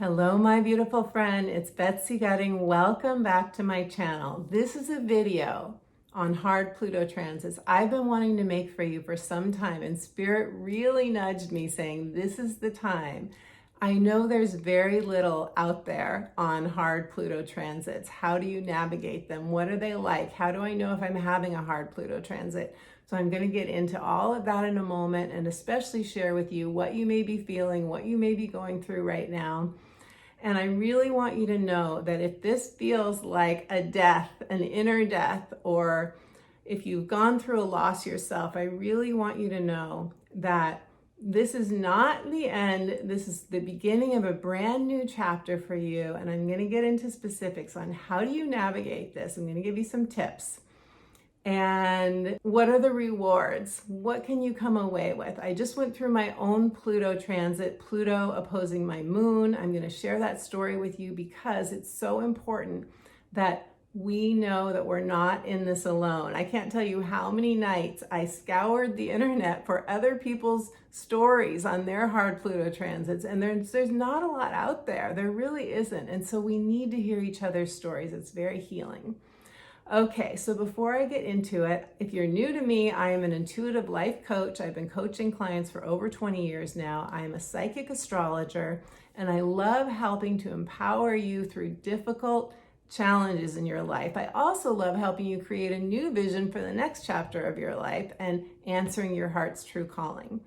Hello, my beautiful friend. It's Betsy Gutting. Welcome back to my channel. This is a video on hard Pluto transits I've been wanting to make for you for some time, and Spirit really nudged me saying, this is the time. I know there's very little out there on hard Pluto transits. How do you navigate them? What are they like? How do I know if I'm having a hard Pluto transit? So I'm going to get into all of that in a moment, and especially share with you what you may be feeling, what you may be going through right now. And I really want you to know that if this feels like a death, an inner death, or if you've gone through a loss yourself, I really want you to know that this is not the end. This is the beginning of a brand new chapter for you. And I'm going to get into specifics on how do you navigate this. I'm going to give you some tips. And what are the rewards? What can you come away with? I just went through my own Pluto transit, Pluto opposing my moon. I'm going to share that story with you because it's so important that we know that we're not in this alone. I can't tell you how many nights I scoured the internet for other people's stories on their hard Pluto transits, and there's not a lot out there. There really isn't. And so we need to hear each other's stories. It's very healing. Okay, so before I get into it, if you're new to me, I am an intuitive life coach. I've been coaching clients for over 20 years now. I am a psychic astrologer, and I love helping to empower you through difficult challenges in your life. I also love helping you create a new vision for the next chapter of your life and answering your heart's true calling.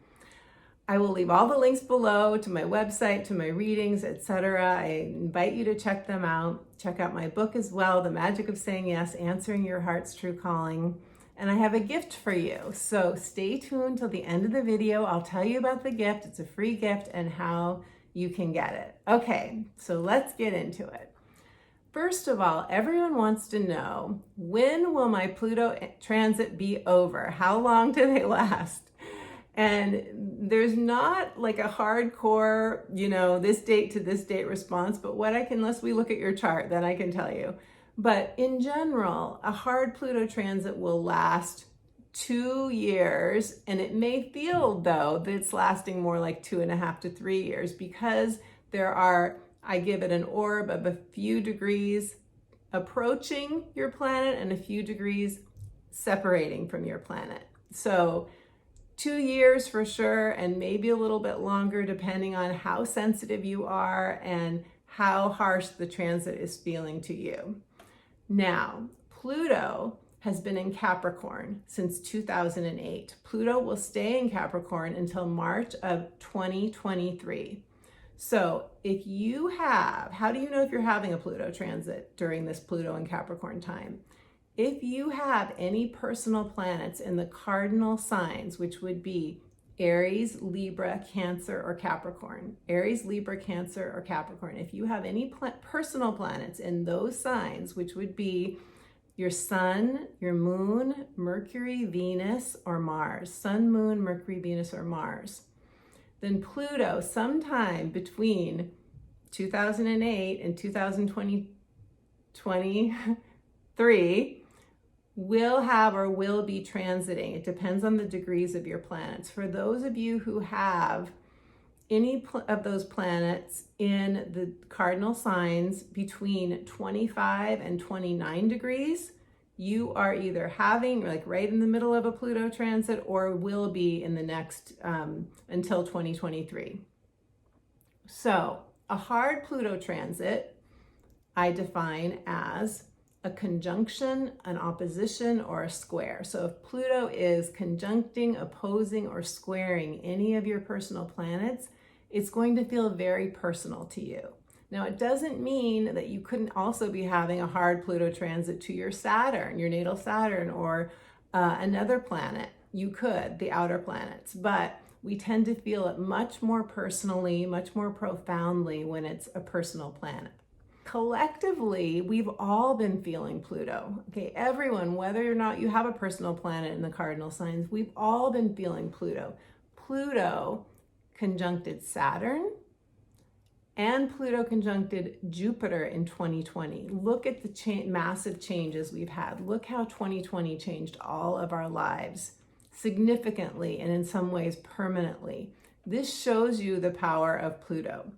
I will leave all the links below to my website, to my readings, etc. I invite you to check them out. Check out my book as well, The Magic of Saying Yes, Answering Your Heart's True Calling. And I have a gift for you. So stay tuned till the end of the video. I'll tell you about the gift. It's a free gift and how you can get it. Okay, so let's get into it. First of all, everyone wants to know, when will my Pluto transit be over? How long do they last? And there's not like a hardcore, this date to this date response, but unless we look at your chart, then I can tell you. But in general, a hard Pluto transit will last 2 years, and it may feel though that it's lasting more like 2.5 to 3 years because I give it an orb of a few degrees approaching your planet and a few degrees separating from your planet. So 2 years for sure, and maybe a little bit longer depending on how sensitive you are and how harsh the transit is feeling to you. Now, Pluto has been in Capricorn since 2008. Pluto will stay in Capricorn until March of 2023. So how do you know if you're having a Pluto transit during this Pluto and Capricorn time? If you have any personal planets in the cardinal signs, which would be Aries, Libra, Cancer, or Capricorn, Aries, Libra, Cancer, or Capricorn, if you have any personal planets in those signs, which would be your Sun, your Moon, Mercury, Venus, or Mars, Sun, Moon, Mercury, Venus, or Mars, then Pluto, sometime between 2008 and 2023, will have or will be transiting. It depends on the degrees of your planets. For those of you who have any of those planets in the cardinal signs between 25 and 29 degrees, you are either having right in the middle of a Pluto transit or will be in the next until 2023. So a hard Pluto transit I define as a conjunction, an opposition, or a square. So if Pluto is conjuncting, opposing, or squaring any of your personal planets, it's going to feel very personal to you. Now, it doesn't mean that you couldn't also be having a hard Pluto transit to your Saturn, your natal Saturn, or another planet. You could, the outer planets, but we tend to feel it much more personally, much more profoundly when it's a personal planet. Collectively, we've all been feeling Pluto. Okay, everyone, whether or not you have a personal planet in the cardinal signs, we've all been feeling Pluto. Pluto conjuncted Saturn and Pluto conjuncted Jupiter in 2020. Look at the massive changes we've had. Look how 2020 changed all of our lives significantly and in some ways permanently. This shows you the power of Pluto.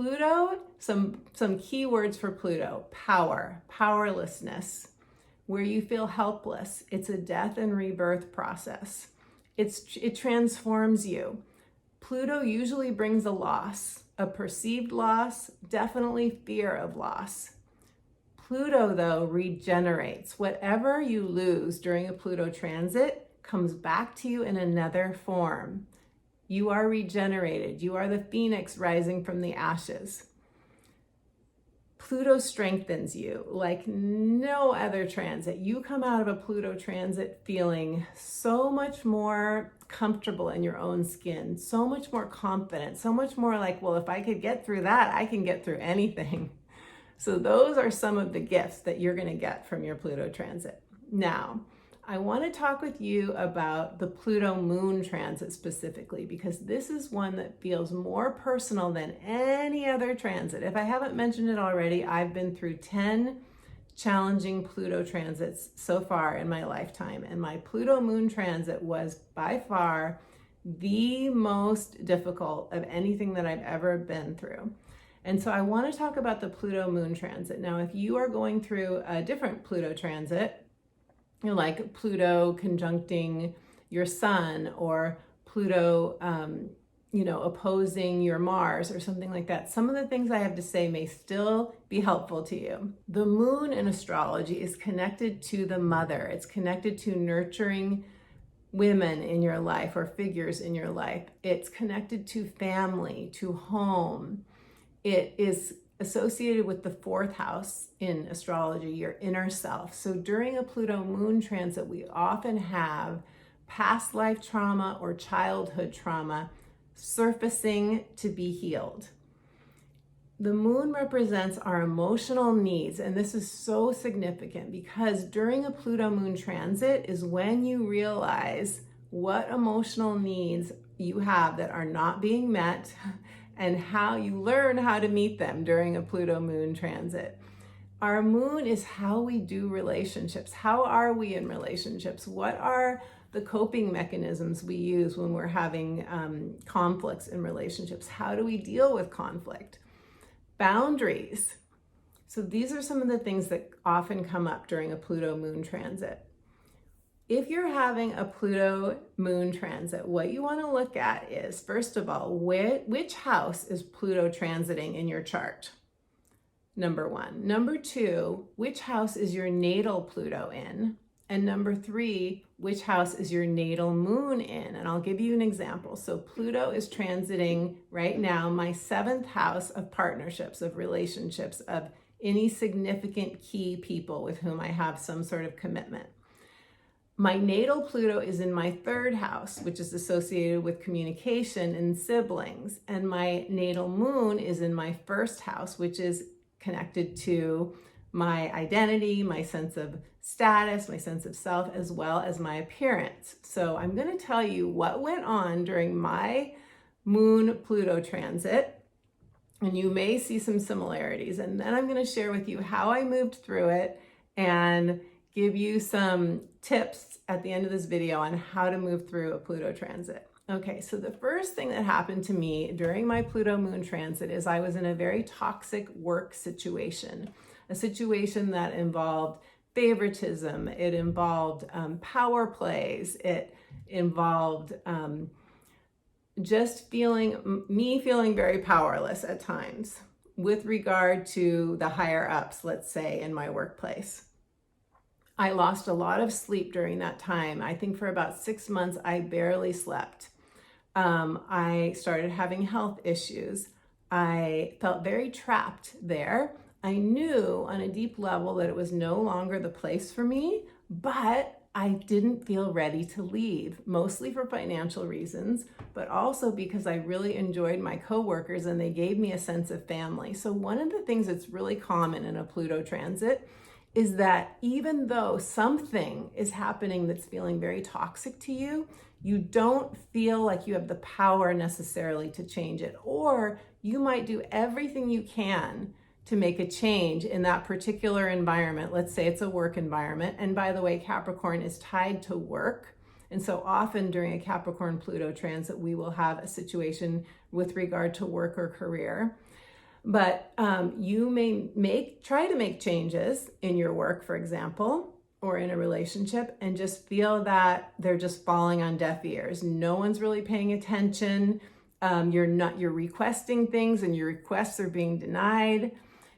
Pluto, some key words for Pluto: power, powerlessness, where you feel helpless. It's a death and rebirth process. It transforms you. Pluto usually brings a loss, a perceived loss, definitely fear of loss. Pluto, though, regenerates. Whatever you lose during a Pluto transit comes back to you in another form. You are regenerated. You are the phoenix rising from the ashes. Pluto strengthens you like no other transit. You come out of a Pluto transit feeling so much more comfortable in your own skin, so much more confident, so much more like, well, if I could get through that, I can get through anything. So those are some of the gifts that you're going to get from your Pluto transit. Now, I want to talk with you about the Pluto moon transit specifically, because this is one that feels more personal than any other transit. If I haven't mentioned it already, I've been through 10 challenging Pluto transits so far in my lifetime, and my Pluto moon transit was by far the most difficult of anything that I've ever been through. And so I want to talk about the Pluto moon transit. Now, if you are going through a different Pluto transit, like Pluto conjuncting your sun, or Pluto, opposing your Mars or something like that, some of the things I have to say may still be helpful to you. The moon in astrology is connected to the mother. It's connected to nurturing women in your life or figures in your life. It's connected to family, to home. It is associated with the 4th house in astrology, your inner self. So during a Pluto moon transit, we often have past life trauma or childhood trauma surfacing to be healed. The moon represents our emotional needs, and this is so significant because during a Pluto moon transit is when you realize what emotional needs you have that are not being met, and how you learn how to meet them during a Pluto moon transit. Our moon is how we do relationships. How are we in relationships? What are the coping mechanisms we use when we're having conflicts in relationships? How do we deal with conflict? Boundaries. So these are some of the things that often come up during a Pluto moon transit. If you're having a Pluto moon transit, what you want to look at is, first of all, which house is Pluto transiting in your chart? Number 1. Number 2, which house is your natal Pluto in? And number 3, which house is your natal moon in? And I'll give you an example. So Pluto is transiting right now my 7th house of partnerships, of relationships, of any significant key people with whom I have some sort of commitment. My natal Pluto is in my 3rd house, which is associated with communication and siblings. And my natal moon is in my 1st house, which is connected to my identity, my sense of status, my sense of self, as well as my appearance. So I'm going to tell you what went on during my moon Pluto transit, and you may see some similarities. And then I'm going to share with you how I moved through it and give you some tips at the end of this video on how to move through a Pluto transit. Okay, so the first thing that happened to me during my Pluto moon transit is I was in a very toxic work situation, a situation that involved favoritism, it involved power plays, it involved just feeling very powerless at times with regard to the higher ups, let's say, in my workplace. I lost a lot of sleep during that time. I think for about 6 months, I barely slept. I started having health issues. I felt very trapped there. I knew on a deep level that it was no longer the place for me, but I didn't feel ready to leave, mostly for financial reasons, but also because I really enjoyed my coworkers and they gave me a sense of family. So one of the things that's really common in a Pluto transit is that even though something is happening that's feeling very toxic to you, you don't feel like you have the power necessarily to change it, or you might do everything you can to make a change in that particular environment. Let's say it's a work environment. And by the way, Capricorn is tied to work. And so often during a Capricorn Pluto transit, we will have a situation with regard to work or career. But you may try to make changes in your work, for example, or in a relationship, and just feel that they're just falling on deaf ears. No one's really paying attention. You're requesting things and your requests are being denied.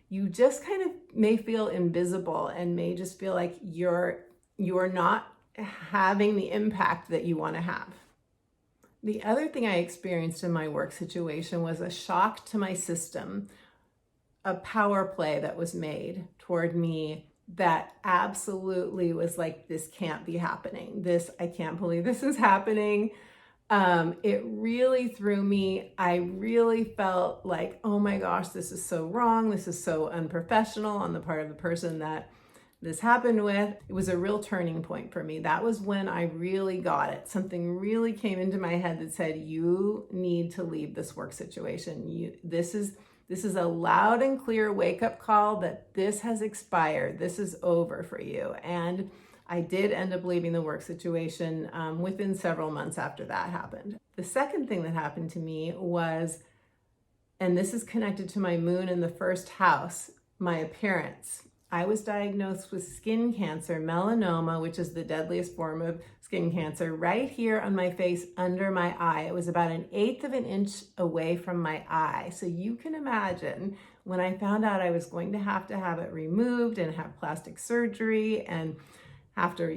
You just kind of may feel invisible and may just feel like you're not having the impact that you want to have. The other thing I experienced in my work situation was a shock to my system, a power play that was made toward me that absolutely was like, this can't be happening. I can't believe this is happening. It really threw me. I really felt like, oh my gosh, this is so wrong. This is so unprofessional on the part of the person that this happened with. It was a real turning point for me. That was when I really got it. Something really came into my head that said, you need to leave this work situation. This is a loud and clear wake-up call that this has expired. This is over for you. And I did end up leaving the work situation within several months after that happened. The second thing that happened to me was, and this is connected to my moon in the first house, my appearance. I was diagnosed with skin cancer, melanoma, which is the deadliest form of skin cancer, right here on my face under my eye. It was about 1/8 of an inch away from my eye. So you can imagine when I found out I was going to have it removed and have plastic surgery, and after,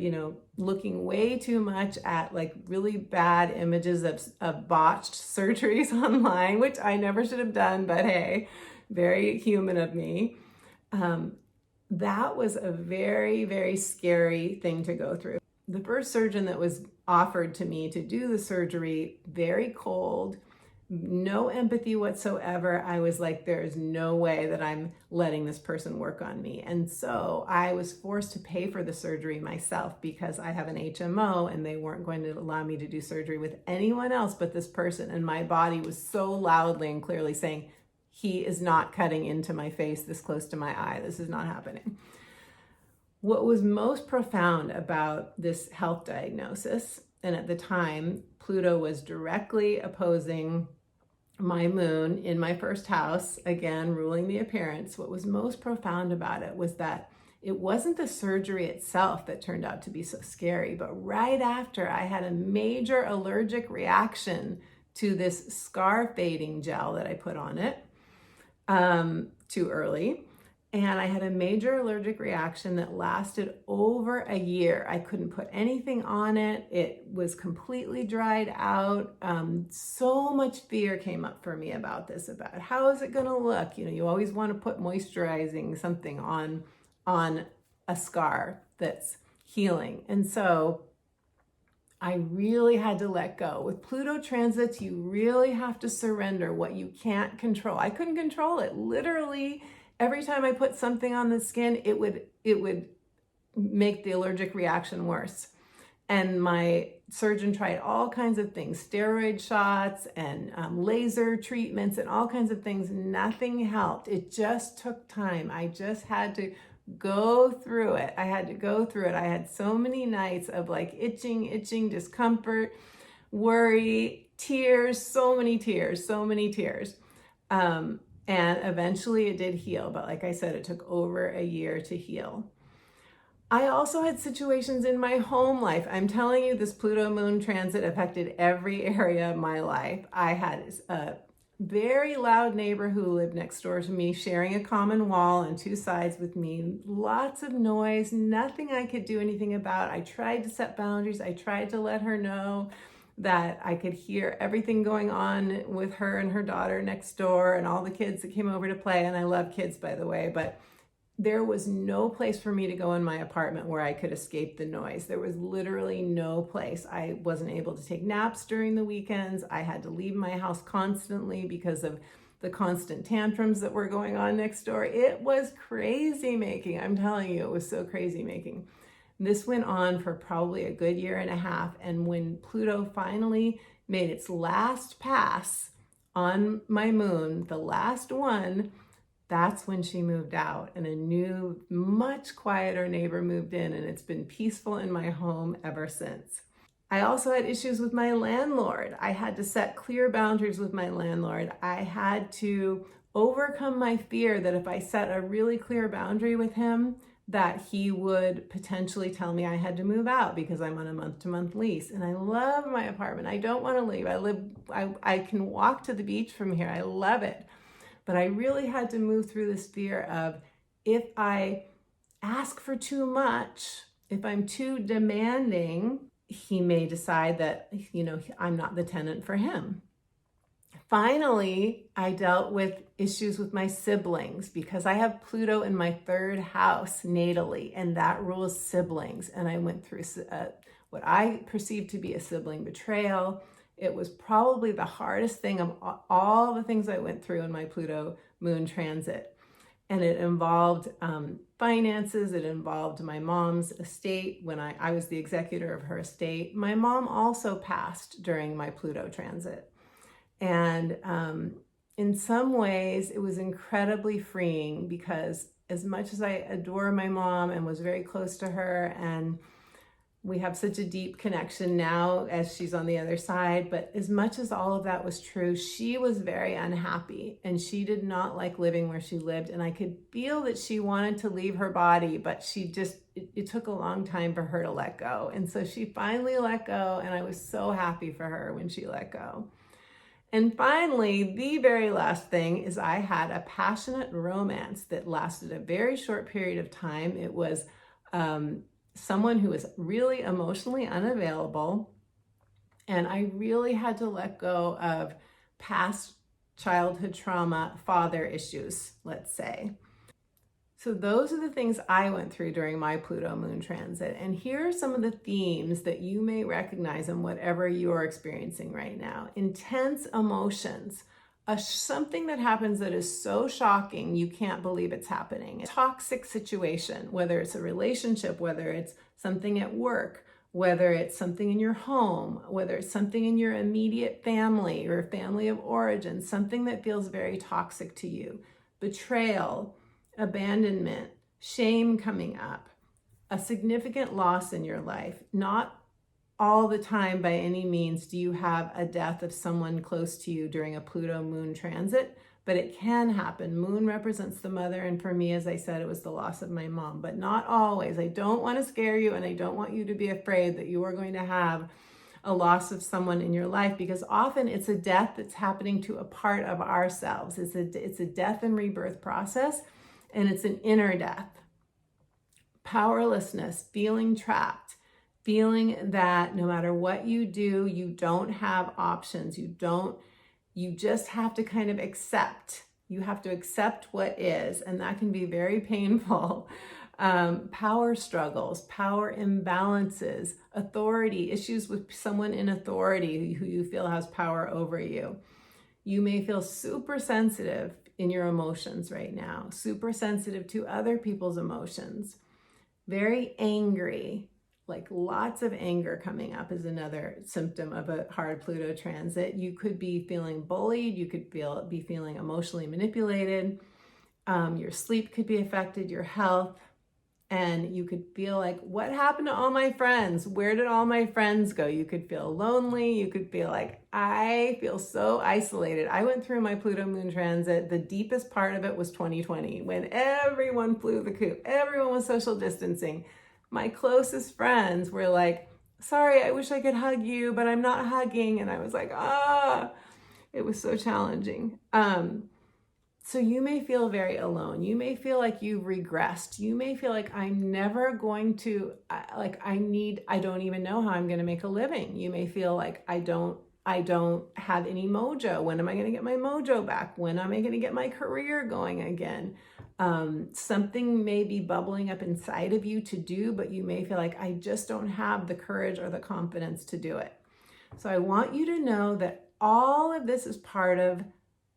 looking way too much at like really bad images of botched surgeries online, which I never should have done, but hey, very human of me. That was a very, very scary thing to go through. The first surgeon that was offered to me to do the surgery, very cold, no empathy whatsoever. I was like, there is no way that I'm letting this person work on me. And so I was forced to pay for the surgery myself because I have an HMO and they weren't going to allow me to do surgery with anyone else but this person. And my body was so loudly and clearly saying, he is not cutting into my face this close to my eye. This is not happening. What was most profound about this health diagnosis, and at the time, Pluto was directly opposing my moon in my first house, again, ruling the appearance. What was most profound about it was that it wasn't the surgery itself that turned out to be so scary, but right after, I had a major allergic reaction to this scar fading gel that I put on it too early. And I had a major allergic reaction that lasted over a year. I couldn't put anything on it. It was completely dried out. So much fear came up for me about this, about how is it going to look? You always want to put moisturizing something on a scar that's healing. And so I really had to let go. With Pluto transits, you really have to surrender what you can't control. I couldn't control it. Literally, every time I put something on the skin, it would make the allergic reaction worse. And my surgeon tried all kinds of things, steroid shots and laser treatments and all kinds of things. Nothing helped. It just took time. I just had to go through it. I had so many nights of like itching, discomfort, worry, tears, so many tears. And eventually it did heal. But like I said, it took over a year to heal. I also had situations in my home life. I'm telling you, this Pluto moon transit affected every area of my life. I had a very loud neighbor who lived next door to me, sharing a common wall on two sides with me. Lots of noise, nothing I could do anything about. I tried to set boundaries. I tried to let her know that I could hear everything going on with her and her daughter next door and all the kids that came over to play. And I love kids, by the way, but there was no place for me to go in my apartment where I could escape the noise. There was literally no place. I wasn't able to take naps during the weekends. I had to leave my house constantly because of the constant tantrums that were going on next door. It was crazy making. I'm telling you, it was so crazy making. This went on for probably a good year and a half. And when Pluto finally made its last pass on my moon, the last one, that's when she moved out and a new, much quieter neighbor moved in, and it's been peaceful in my home ever since. I also had issues with my landlord. I had to set clear boundaries with my landlord. I had to overcome my fear that if I set a really clear boundary with him, that he would potentially tell me I had to move out because I'm on a month-to-month lease. And I love my apartment. I don't want to leave. I can walk to the beach from here. I love it. But I really had to move through this fear of, if I ask for too much, if I'm too demanding, he may decide that, I'm not the tenant for him. Finally, I dealt with issues with my siblings because I have Pluto in my 3rd house natally, and that rules siblings. And I went through what I perceived to be a sibling betrayal. It was probably the hardest thing of all the things I went through in my Pluto moon transit. And it involved finances. It involved my mom's estate when I was the executor of her estate. My mom also passed during my Pluto transit. And in some ways, it was incredibly freeing because as much as I adore my mom and was very close to her, and we have such a deep connection now as she's on the other side, but as much as all of that was true, she was very unhappy and she did not like living where she lived. And I could feel that she wanted to leave her body, but it took a long time for her to let go. And so she finally let go, and I was so happy for her when she let go. And finally, the very last thing is I had a passionate romance that lasted a very short period of time. It was someone who was really emotionally unavailable, and I really had to let go of past childhood trauma, father issues, let's say. So those are the things I went through during my Pluto moon transit. And here are some of the themes that you may recognize in whatever you're experiencing right now. Intense emotions, something that happens that is so shocking you can't believe it's happening. A toxic situation, whether it's a relationship, whether it's something at work, whether it's something in your home, whether it's something in your immediate family or family of origin, something that feels very toxic to you. Betrayal, abandonment, shame coming up, a significant loss in your life. Not all the time by any means do you have a death of someone close to you during a Pluto moon transit, but it can happen. Moon represents the mother, and for me, as I said, it was the loss of my mom, but not always. I don't want to scare you, and I don't want you to be afraid that you are going to have a loss of someone in your life, because often it's a death that's happening to a part of ourselves. It's a death and rebirth process. And it's an inner death. Powerlessness, feeling trapped, feeling that no matter what you do, you don't have options. You just have to kind of accept. You have to accept what is, and that can be very painful. Power struggles, power imbalances, authority, issues with someone in authority who you feel has power over you. You may feel super sensitive in your emotions right now, super sensitive to other people's emotions, very angry, like lots of anger coming up is another symptom of a hard Pluto transit. You could be feeling bullied, you could be feeling emotionally manipulated, your sleep could be affected, your health, and you could feel like, what happened to all my friends? Where did all my friends go? You could feel lonely. You could feel like, I feel so isolated. I went through my Pluto moon transit. The deepest part of it was 2020, when everyone flew the coop. Everyone was social distancing. My closest friends were like, sorry, I wish I could hug you, but I'm not hugging. And I was like, it was so challenging. So you may feel very alone. You may feel like you've regressed. You may feel like I'm never going to, I don't even know how I'm going to make a living. You may feel like I don't have any mojo. When am I going to get my mojo back? When am I going to get my career going again? Something may be bubbling up inside of you to do, but you may feel like I just don't have the courage or the confidence to do it. So I want you to know that all of this is part of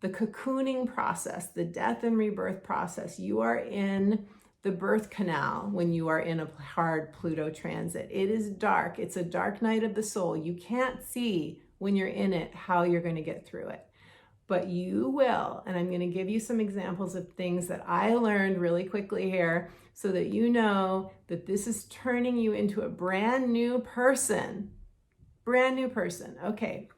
the cocooning process, the death and rebirth process. You are in the birth canal when you are in a hard Pluto transit. It is dark. It's a dark night of the soul. You can't see when you're in it how you're going to get through it, but you will. And I'm going to give you some examples of things that I learned really quickly here so that you know that this is turning you into a brand new person. Brand new person. Okay.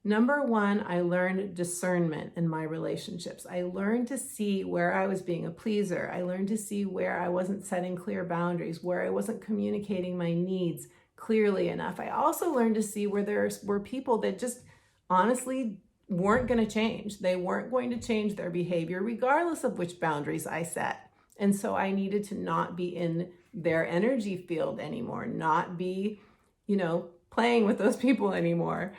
Number one, I learned discernment in my relationships. I learned to see where I was being a pleaser. I learned to see where I wasn't setting clear boundaries, where I wasn't communicating my needs clearly enough. I also learned to see where there were people that just honestly weren't going to change. They weren't going to change their behavior regardless of which boundaries I set. And so I needed to not be in their energy field anymore, not be, playing with those people anymore.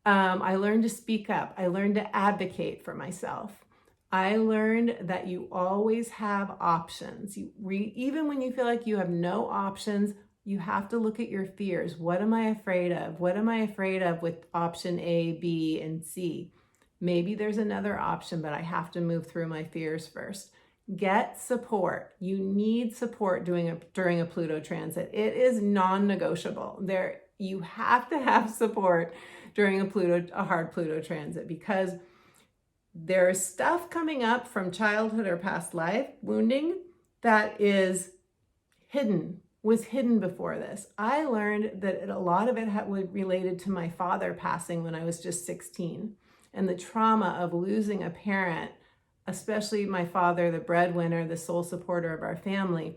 I learned to speak up. I learned to advocate for myself. I learned that you always have options. Even when you feel like you have no options, you have to look at your fears. What am I afraid of? What am I afraid of with option A, B, and C? Maybe there's another option, but I have to move through my fears first. Get support. You need support during a Pluto transit. It is non-negotiable. You have to have support during a hard Pluto transit, because there is stuff coming up from childhood or past life wounding that was hidden before this. I learned that a lot of it was related to my father passing when I was just 16, and the trauma of losing a parent, especially my father, the breadwinner, the sole supporter of our family,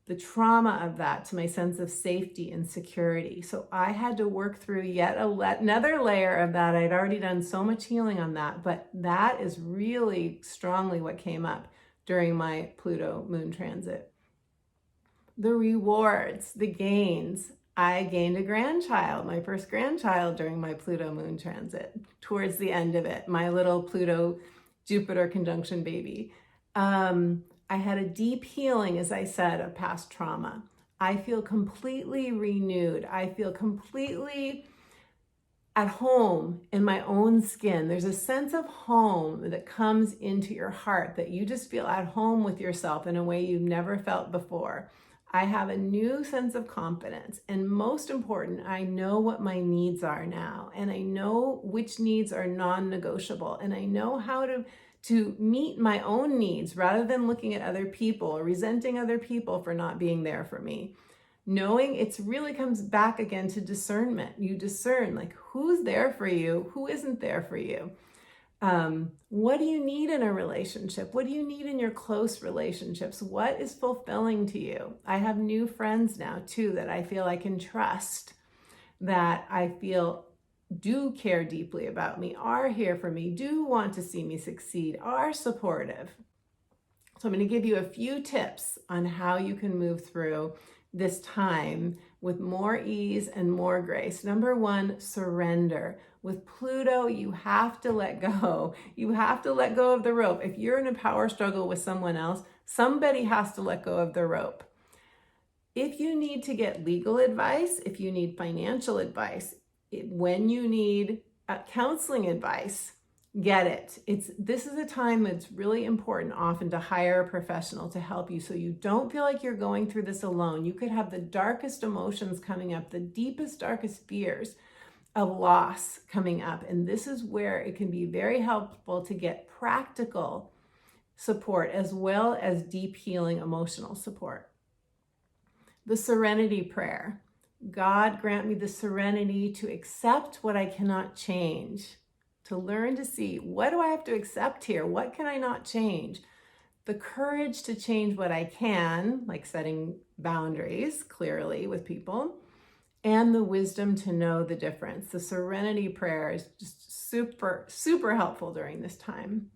the trauma of that to my sense of safety and security. So I had to work through yet another layer of that. I'd already done so much healing on that, but that is really strongly what came up during my Pluto moon transit. The rewards, the gains. I gained a grandchild, my first grandchild during my Pluto moon transit, towards the end of it, my little Pluto Jupiter conjunction baby. I had a deep healing, as I said, of past trauma. I feel completely renewed. I feel completely at home in my own skin. There's a sense of home that comes into your heart, that you just feel at home with yourself in a way you've never felt before. I have a new sense of confidence. And most important, I know what my needs are now. And I know which needs are non-negotiable. And I know how to meet my own needs rather than looking at other people or resenting other people for not being there for me. Knowing it really comes back again to discernment. You discern like who's there for you, who isn't there for you. What do you need in a relationship? What do you need in your close relationships? What is fulfilling to you? I have new friends now too that I feel I can trust, that I feel do care deeply about me, are here for me, do want to see me succeed, are supportive. So I'm going to give you a few tips on how you can move through this time with more ease and more grace. Number one, surrender. With Pluto, you have to let go. You have to let go of the rope. If you're in a power struggle with someone else, somebody has to let go of the rope. If you need to get legal advice, if you need financial advice, when you need counseling advice, get it. This is a time that's really important often to hire a professional to help you so you don't feel like you're going through this alone. You could have the darkest emotions coming up, the deepest, darkest fears of loss coming up. And this is where it can be very helpful to get practical support as well as deep healing emotional support. The serenity prayer. God, grant me the serenity to accept what I cannot change, to learn to see, what do I have to accept here? What can I not change? The courage to change what I can, like setting boundaries clearly with people, and the wisdom to know the difference. The serenity prayer is just super, super helpful during this time.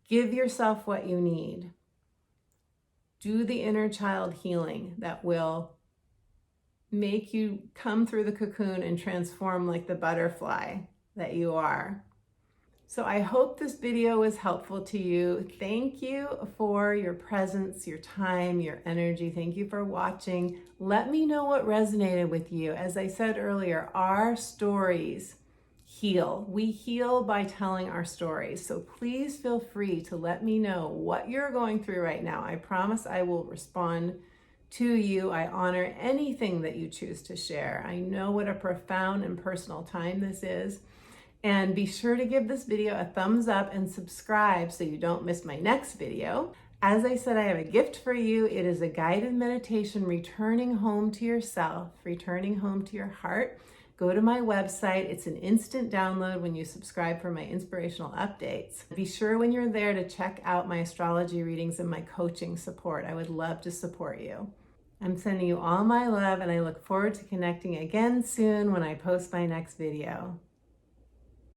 Give yourself what you need. Do the inner child healing that will make you come through the cocoon and transform like the butterfly that you are. So I hope this video was helpful to you. Thank you for your presence, your time, your energy. Thank you for watching. Let me know what resonated with you. As I said earlier, our stories heal. We heal by telling our stories. So please feel free to let me know what you're going through right now. I promise I will respond to you. I honor anything that you choose to share. I know what a profound and personal time this is. And be sure to give this video a thumbs up and subscribe so you don't miss my next video. As I said, I have a gift for you. It is a guided meditation, returning home to yourself, returning home to your heart. go to my website. It's an instant download when you subscribe for my inspirational updates. Be sure when you're there to check out my astrology readings and my coaching support. I would love to support you. I'm sending you all my love, and I look forward to connecting again soon when I post my next video.